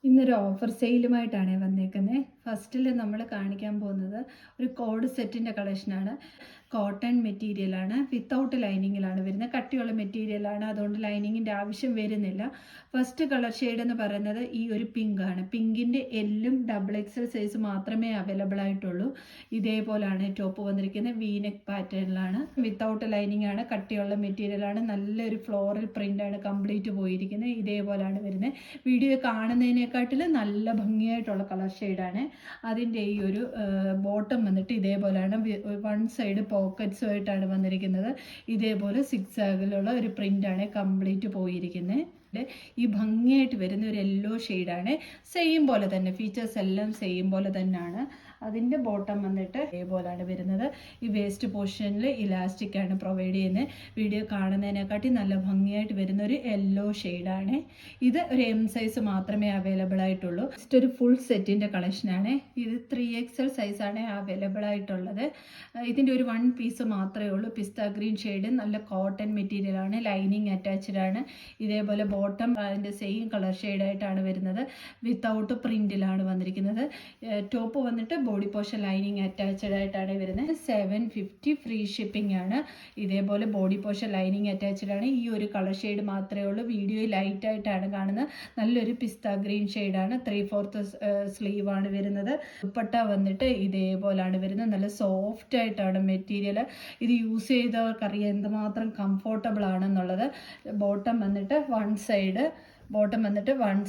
ഇന്നൊരു ഓഫർ സെയിലുമായിട്ടാണ് വന്നേക്കുന്നത്. ഫസ്റ്റിൽ നമ്മൾ കാണിക്കാൻ പോകുന്നത് ഒരു കോഡ് സെറ്റിൻ്റെ കളക്ഷനാണ്. കോട്ടൺ മെറ്റീരിയലാണ്, വിത്തൗട്ട് ലൈനിങ്ങിലാണ് വരുന്നത്. കട്ടിയുള്ള മെറ്റീരിയലാണ്, അതുകൊണ്ട് ലൈനിങ്ങിൻ്റെ ആവശ്യം വരുന്നില്ല. ഫസ്റ്റ് കളർ ഷെയ്ഡ് എന്ന് പറയുന്നത് ഈ ഒരു പിങ്ക് ആണ്. പിങ്കിൻ്റെ എല്ലും XXL സൈസ് മാത്രമേ അവൈലബിൾ ആയിട്ടുള്ളൂ. ഇതേപോലാണ് ടോപ്പ് വന്നിരിക്കുന്നത്. വീനെക്ക് പാറ്റേണിലാണ്, വിത്തൗട്ട് ലൈനിങ് ആണ്, കട്ടിയുള്ള മെറ്റീരിയലാണ്, നല്ലൊരു ഫ്ലോറൽ പ്രിൻ്റാണ് കംപ്ലീറ്റ് പോയിരിക്കുന്നത്. ഇതേപോലാണ് വരുന്നത്. വീഡിയോ കാണുന്നതിനെക്കാട്ടിൽ നല്ല ഭംഗിയായിട്ടുള്ള കളർ ഷെയ്ഡാണ്. അതിൻ്റെ ഈ ഒരു ബോട്ടം വന്നിട്ട് ഇതേപോലെയാണ്. വൺ സൈഡ് പോക്കറ്റ്സുമായിട്ടാണ് വന്നിരിക്കുന്നത്. ഇതേപോലെ സിക്സ് ആഗിലുള്ള ഒരു പ്രിൻ്റാണ് കംപ്ലീറ്റ് പോയിരിക്കുന്നത്. ഈ ഭംഗിയായിട്ട് വരുന്ന ഒരു യെല്ലോ ഷെയ്ഡാണ്. സെയിം പോലെ തന്നെ ഫീച്ചേഴ്സ് എല്ലാം സെയിം പോലെ തന്നെയാണ്. അതിൻ്റെ ബോട്ടം വന്നിട്ട് ഇതേപോലെയാണ് വരുന്നത്. ഈ വേസ്റ്റ് പോർഷനിൽ ഇലാസ്റ്റിക് ആണ് പ്രൊവൈഡ് ചെയ്യുന്നത്. വീഡിയോ കാണുന്നതിനെക്കാട്ടി നല്ല ഭംഗിയായിട്ട് വരുന്ന ഒരു യെല്ലോ ഷെയ്ഡാണ്. ഇത് ഒരു M സൈസ് മാത്രമേ അവൈലബിൾ ആയിട്ടുള്ളൂ. ജസ്റ്റ് ഒരു ഫുൾ സെറ്റിൻ്റെ കളക്ഷനാണ്. ഇത് 3XL സൈസാണ് അവൈലബിൾ ആയിട്ടുള്ളത്. ഇതിൻ്റെ ഒരു 1 പീസ് മാത്രമേ ഉള്ളൂ. പിസ്ത ഗ്രീൻ ഷെയ്ഡ്, നല്ല കോട്ടൺ മെറ്റീരിയലാണ്, ലൈനിങ് അറ്റാച്ച്ഡ് ആണ്. ഇതേപോലെ ബോട്ടം അതിൻ്റെ സെയിം കളർ ഷെയ്ഡായിട്ടാണ് വരുന്നത്. വിത്തൗട്ട് പ്രിൻറ്റിലാണ് വന്നിരിക്കുന്നത്. ടോപ്പ് വന്നിട്ട് ബോഡി പോർഷൻ ലൈനിങ് അറ്റാച്ച്ഡ് ആയിട്ടാണ് വരുന്നത്. 750 ഫ്രീ ഷിപ്പിംഗ് ആണ്. ഇതേപോലെ ബോഡി പോർഷൻ ലൈനിങ് അറ്റാച്ച്ഡ് ആണ്. ഈ ഒരു കളർ ഷെയ്ഡ് മാത്രമേ ഉള്ളൂ. വീഡിയോ ലൈറ്റ് ആയിട്ടാണ് കാണുന്നത്. നല്ലൊരു പിസ്ത ഗ്രീൻ ഷെയ്ഡാണ്. 3/4 സ്ലീവ് ആണ് വരുന്നത്. ദുപ്പട്ട വന്നിട്ട് ഇതേപോലാണ് വരുന്നത്. നല്ല സോഫ്റ്റ് ആയിട്ടാണ് മെറ്റീരിയൽ. ഇത് യൂസ് ചെയ്തവർക്കറിയാം എന്തുമാത്രം കംഫോർട്ടബിൾ ആണെന്നുള്ളത്. ബോട്ടം വന്നിട്ട് വൺ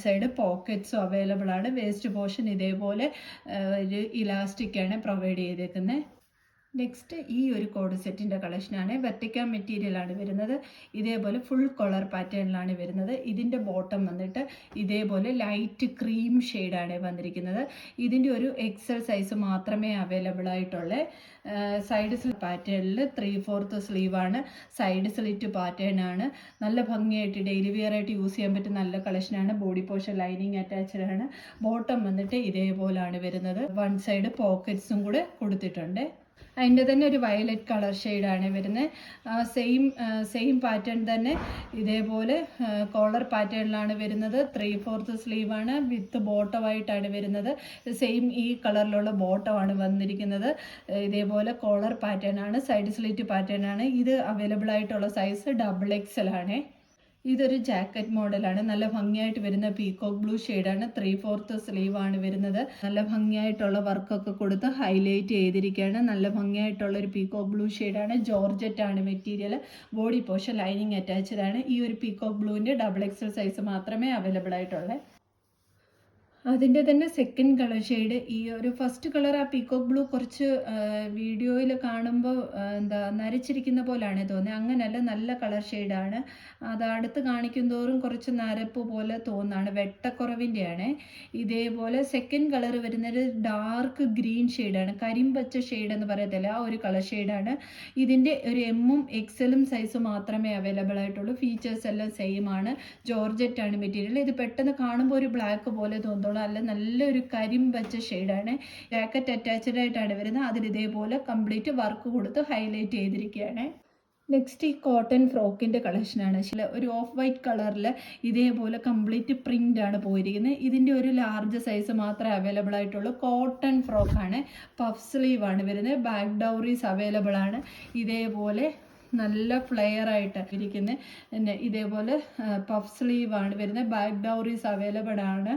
സൈഡ് പോക്കറ്റ്സും അവൈലബിൾ ആണ്. വേസ്റ്റ് പോർഷൻ ഇതേപോലെ ഒരു ഇലാസ്റ്റിക് ആണ് പ്രൊവൈഡ് ചെയ്തേക്കുന്നത്. നെക്സ്റ്റ് ഈ ഒരു കോഡ് സെറ്റിൻ്റെ കളക്ഷനാണ്. വെർട്ടിക്കൽ മെറ്റീരിയലാണ് വരുന്നത്. ഇതേപോലെ ഫുൾ കോളർ പാറ്റേണിലാണ് വരുന്നത്. ഇതിൻ്റെ ബോട്ടം വന്നിട്ട് ഇതേപോലെ ലൈറ്റ് ക്രീം ഷെയ്ഡാണ് വന്നിരിക്കുന്നത്. ഇതിൻ്റെ ഒരു XL സൈസ് മാത്രമേ അവൈലബിൾ ആയിട്ടുള്ളൂ. സൈഡ് സ്ലിറ്റ് പാറ്റേണിൽ 3/4 സ്ലീവാണ്. സൈഡ് സ്ലിറ്റ് പാറ്റേൺ ആണ്. നല്ല ഭംഗിയായിട്ട് ഡെയിലി വെയർ ആയിട്ട് യൂസ് ചെയ്യാൻ പറ്റുന്ന നല്ല കളക്ഷനാണ്. ബോഡി പോർഷൻ ലൈനിങ് അറ്റാച്ച്ഡ് ആണ്. ബോട്ടം വന്നിട്ട് ഇതേപോലാണ് വരുന്നത്. വൺ സൈഡ് പോക്കറ്റ്സും കൂടെ കൊടുത്തിട്ടുണ്ട്. അതിൻ്റെ തന്നെ ഒരു വയലറ്റ് കളർ ഷെയ്ഡാണ് വരുന്നത്. സെയിം പാറ്റേൺ തന്നെ ഇതേപോലെ കോളർ പാറ്റേണിലാണ് വരുന്നത്. 3/4 സ്ലീവാണ്. വിത്ത് ബോട്ടമായിട്ടാണ് വരുന്നത്. സെയിം ഈ കളറിലുള്ള ബോട്ടമാണ് വന്നിരിക്കുന്നത്. ഇതേപോലെ കോളർ പാറ്റേൺ ആണ്. സൈഡ് സ്ലിറ്റ് പാറ്റേൺ ആണ്. ഇത് അവൈലബിൾ ആയിട്ടുള്ള സൈസ് XXL ആണ്. ഇതൊരു ജാക്കറ്റ് മോഡലാണ്. നല്ല ഭംഗിയായിട്ട് വരുന്ന പീകോക്ക് ബ്ലൂ ഷെയ്ഡാണ്. 3/4 സ്ലീവാണ് വരുന്നത്. നല്ല ഭംഗിയായിട്ടുള്ള വർക്കൊക്കെ കൊടുത്ത് ഹൈലൈറ്റ് ചെയ്തിരിക്കുകയാണ്. നല്ല ഭംഗിയായിട്ടുള്ള ഒരു പീകോക്ക് ബ്ലൂ ഷെയ്ഡാണ്. ജോർജറ്റ് ആണ് material. Body portion lining attached ആണ്. ഈ ഒരു പീകോക്ക് ബ്ലൂവിൻ്റെ XXL സൈസ് മാത്രമേ അവൈലബിൾ ആയിട്ടുള്ളൂ. അതിൻ്റെ തന്നെ സെക്കൻഡ് കളർ ഷെയ്ഡ് ഈ ഒരു ഫസ്റ്റ് കളർ ആ പീകോക്ക് ബ്ലൂ കുറച്ച് വീഡിയോയിൽ കാണുമ്പോൾ നരച്ചിരിക്കുന്ന പോലെയാണ് തോന്നുന്നത്. അങ്ങനെയല്ല, നല്ല കളർ ഷെയ്ഡാണ്. അത് അടുത്ത് കാണിക്കും തോറും കുറച്ച് നരപ്പ് പോലെ തോന്നാണ്. വെട്ടക്കുറവിൻ്റെയാണ്. ഇതേപോലെ സെക്കൻഡ് കളർ വരുന്നത് ഡാർക്ക് ഗ്രീൻ ഷെയ്ഡാണ്. കരിമ്പച്ച ഷെയ്ഡ് എന്ന് പറയത്തില്ല, ആ ഒരു കളർ ഷെയ്ഡാണ്. ഇതിൻ്റെ ഒരു M-ഉം XL-ഉം സൈസ് മാത്രമേ അവൈലബിൾ ആയിട്ടുള്ളൂ. ഫീച്ചേഴ്സ് എല്ലാം സെയിം ആണ്. ജോർജറ്റ് ആണ് മെറ്റീരിയൽ. ഇത് പെട്ടെന്ന് കാണുമ്പോൾ ഒരു ബ്ലാക്ക് പോലെ തോന്നുന്നു. അല്ല, നല്ലൊരു കരിമ്പച്ച ഷെയ്ഡാണ്. ജാക്കറ്റ് അറ്റാച്ച്ഡ് ആയിട്ടാണ് വരുന്നത്. അതിൽ ഇതേപോലെ കംപ്ലീറ്റ് വർക്ക് കൊടുത്ത് ഹൈലൈറ്റ് ചെയ്തിരിക്കുകയാണ്. നെക്സ്റ്റ് ഈ കോട്ടൺ ഫ്രോക്കിൻ്റെ കളക്ഷനാണ്. ഒരു ഓഫ് വൈറ്റ് കളറിൽ ഇതേപോലെ കംപ്ലീറ്റ് പ്രിൻ്റ് ആണ് പോയിരിക്കുന്നത്. ഇതിൻ്റെ ഒരു ലാർജ് സൈസ് മാത്രമേ അവൈലബിൾ ആയിട്ടുള്ളൂ. കോട്ടൺ ഫ്രോക്കാണ്. പഫ് സ്ലീവ് ആണ് വരുന്നത്. ബാക്ക് ഡൗറീസ് അവൈലബിൾ ആണ്. ഇതേപോലെ നല്ല ഫ്ലെയർ ആയിട്ട് ഇരിക്കുന്നത്. പിന്നെ ഇതേപോലെ പഫ് സ്ലീവ് ആണ് വരുന്നത്. ബാക്ക് ഡൗറീസ് അവൈലബിൾ ആണ്.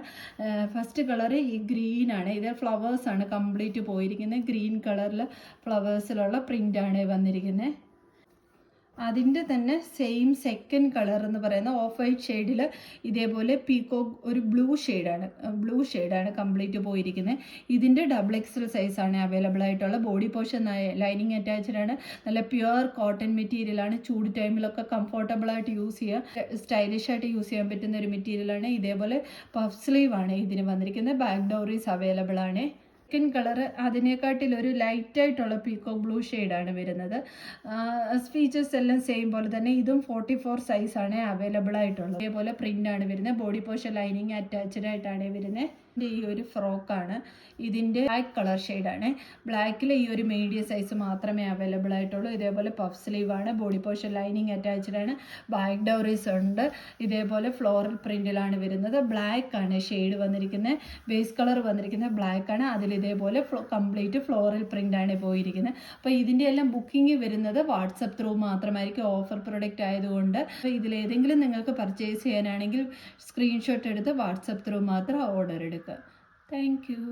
ഫസ്റ്റ് കളർ ഈ ഗ്രീൻ ആണ്. ഇത് ഫ്ലവേഴ്സ് ആണ് കംപ്ലീറ്റ് പോയിരിക്കുന്നത്. ഗ്രീൻ കളറിൽ ഫ്ലവേഴ്സിലുള്ള പ്രിൻ്റ് ആണ് വന്നിരിക്കുന്നത്. അതിൻ്റെ തന്നെ സെയിം സെക്കൻഡ് കളർ എന്ന് പറയുന്ന ഓഫ് വൈറ്റ് ഷെയ്ഡിൽ ഇതേപോലെ പീകോക്ക് ഒരു ബ്ലൂ ഷെയ്ഡാണ് കംപ്ലീറ്റ് പോയിരിക്കുന്നത്. ഇതിൻ്റെ XXL സൈസാണ് അവൈലബിൾ ആയിട്ടുള്ള. ബോഡി പോർഷൻ ലൈനിങ് അറ്റാച്ച്ഡ് ആണ്. നല്ല പ്യുവർ കോട്ടൺ മെറ്റീരിയലാണ്. ചൂട് ടൈമിലൊക്കെ കംഫോർട്ടബിളായിട്ട് യൂസ് ചെയ്യുക, സ്റ്റൈലിഷ് ആയിട്ട് യൂസ് ചെയ്യാൻ പറ്റുന്ന ഒരു മെറ്റീരിയലാണ്. ഇതേപോലെ പഫ് സ്ലീവ് ആണ് ഇതിന് വന്നിരിക്കുന്നത്. ബാക്ക് ഡൗറീസ് അവൈലബിൾ ആണ്. സെക്കൻഡ് കളർ അതിനെക്കാട്ടിലൊരു ലൈറ്റായിട്ടുള്ള പീക്കോക്ക് ബ്ലൂ ഷെയ്ഡാണ് വരുന്നത്. ഫീച്ചേഴ്സ് എല്ലാം സെയിം പോലെ തന്നെ ഇതും 44 സൈസാണ് അവൈലബിൾ ആയിട്ടുള്ളത്. അതേപോലെ പ്രിൻ്റാണ് വരുന്നത്. ബോഡി പോർഷൻ ലൈനിങ് അറ്റാച്ച്ഡ് ആയിട്ടാണ് വരുന്നത്. ഈ ഒരു ഫ്രോക്കാണ്. ഇതിൻ്റെ ബ്ലാക്ക് കളർ ഷെയ്ഡാണ്. ബ്ലാക്കിൽ ഈ ഒരു മീഡിയം സൈസ് മാത്രമേ അവൈലബിൾ ആയിട്ടുള്ളൂ. ഇതേപോലെ പഫ് സ്ലീവാണ്. ബോഡി പോർഷൻ ലൈനിങ് അറ്റാച്ച്ഡ് ആണ്. ബാക്ക് ഡോറീസ് ഉണ്ട്. ഇതേപോലെ ഫ്ലോറൽ പ്രിന്റിലാണ് വരുന്നത്. ബ്ലാക്ക് ആണ് ഷെയ്ഡ് വന്നിരിക്കുന്നത്. ബേസ് കളർ വന്നിരിക്കുന്നത് ബ്ലാക്ക് ആണ്. അതിൽ ഇതേപോലെ കംപ്ലീറ്റ് ഫ്ലോറൽ പ്രിന്റ് ആണ് പോയിരിക്കുന്നത്. അപ്പോൾ ഇതിൻ്റെ എല്ലാം ബുക്കിംഗ് വരുന്നത് വാട്സപ്പ് ത്രൂ മാത്രമായിരിക്കും. ഓഫർ പ്രൊഡക്റ്റ് ആയതുകൊണ്ട് ഇതിലേതെങ്കിലും നിങ്ങൾക്ക് പർച്ചേസ് ചെയ്യാനാണെങ്കിൽ സ്ക്രീൻഷോട്ട് എടുത്ത് വാട്സപ്പ് ത്രൂ മാത്രം ഓർഡർ എടുക്കുക. Thank you.